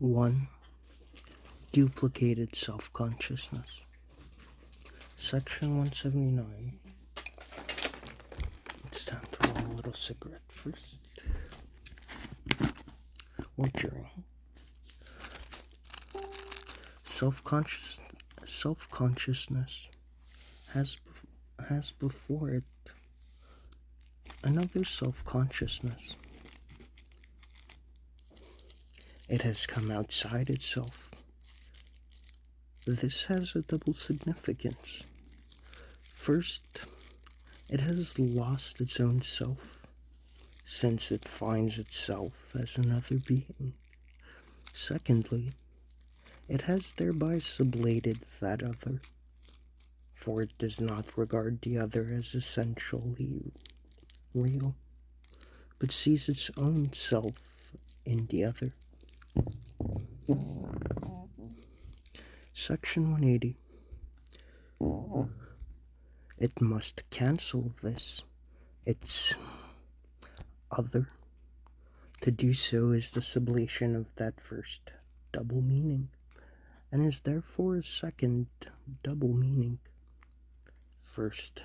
1. Duplicated self-consciousness. Section 179. It's time to roll a little cigarette first. Or during. Self-consciousness has before it another self-consciousness. It has come outside itself. This has a double significance. First, it has lost its own self, since it finds itself as another being. Secondly, it has thereby sublated that other, for it does not regard the other as essentially real, but sees its own self in the other. Section 180. It must cancel this, its other. To do so is the sublation of that first double meaning, and is therefore a second double meaning. First,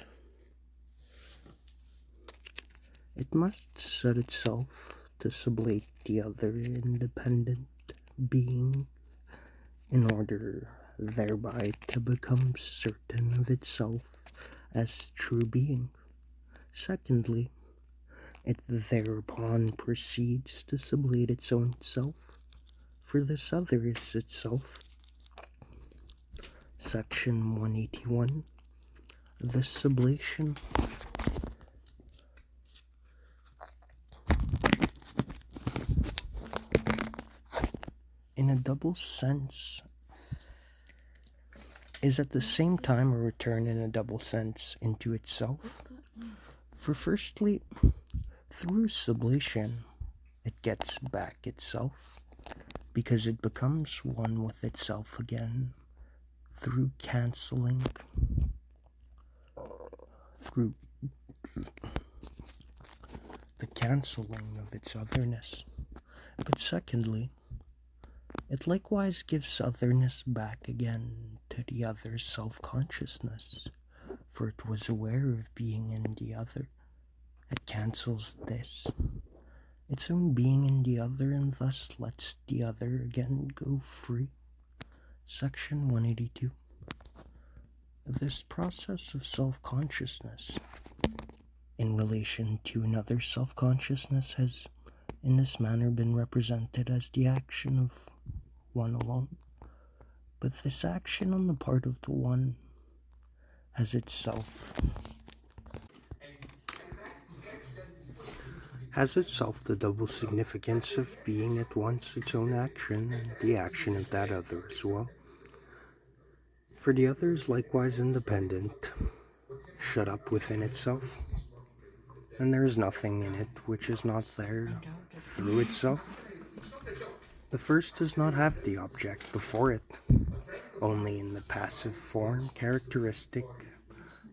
it must set itself to sublate the other independent being in order thereby to become certain of itself as true being. Secondly, it thereupon proceeds to sublate its own self, for this other is itself. Section 181. This sublation in a double sense is at the same time a return in a double sense into itself. For firstly, through sublation, it gets back itself, because it becomes one with itself again, through cancelling, through the cancelling of its otherness. But secondly, it likewise gives otherness back again to the other's self-consciousness, for it was aware of being in the other. It cancels this, its own being in the other, and thus lets the other again go free. Section 182. This process of self-consciousness in relation to another self-consciousness has in this manner been represented as the action of one alone. But this action on the part of the one has itself the double significance of being at once its own action and the action of that other as well. For the other is likewise independent, shut up within itself, and there is nothing in it which is not there through itself. The first does not have the object before it, only in the passive form characteristic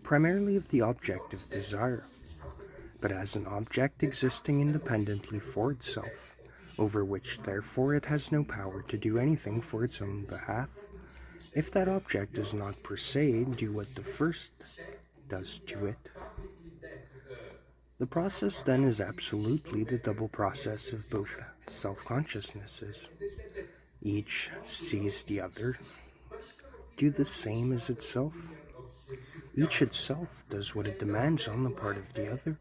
primarily of the object of desire, but as an object existing independently for itself, over which therefore it has no power to do anything for its own behalf, if that object does not per se do what the first does to it. The process then is absolutely the double process of both self-consciousnesses. Each sees the other do the same as itself. Each itself does what it demands on the part of the other,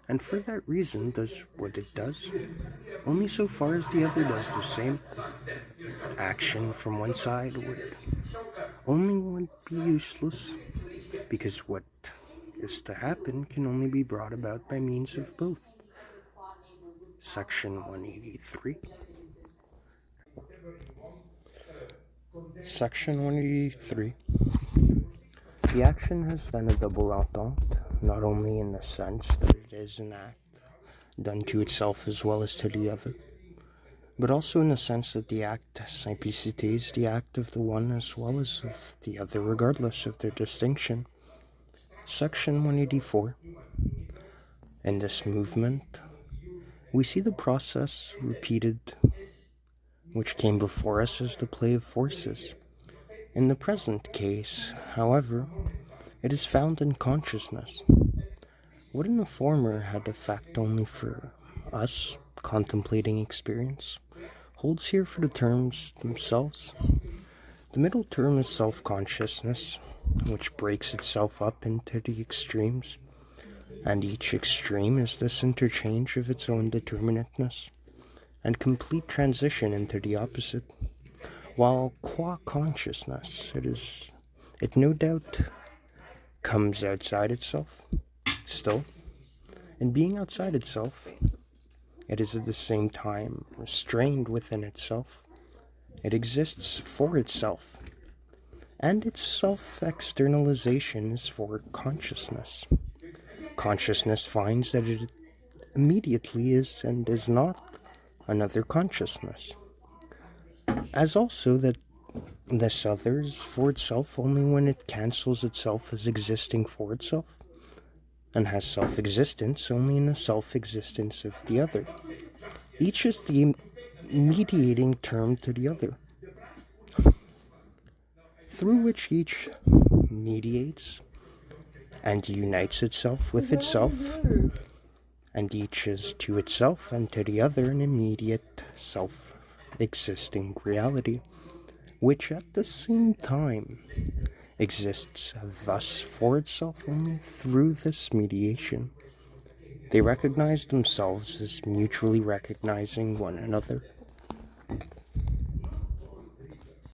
and for that reason does what it does, only so far as the other does the same. Action from one side would be useless, because what is to happen can only be brought about by means of both. Section 183. Section 183. The action has then a double entente, not only in the sense that it is an act done to itself as well as to the other, but also in the sense that the act simplicité is the act of the one as well as of the other, regardless of their distinction. Section 184. In this movement, we see the process repeated which came before us as the play of forces. In the present case, however, it is found in consciousness. What in the former had effect only for us, contemplating experience, holds here for the terms themselves. The middle term is self-consciousness, which breaks itself up into the extremes, and each extreme is this interchange of its own determinateness and complete transition into the opposite. While qua consciousness, it no doubt comes outside itself. Still, in being outside itself, it is at the same time restrained within itself. It exists for itself, and its self-externalization is for consciousness. Consciousness finds that it immediately is and is not another consciousness, as also that this other is for itself only when it cancels itself as existing for itself, and has self-existence only in the self-existence of the other. Each is the mediating term to the other, through which each mediates and unites itself with itself, and each is to itself and to the other an immediate self-existing reality, which at the same time exists thus for itself only through this mediation. They recognize themselves as mutually recognizing one another.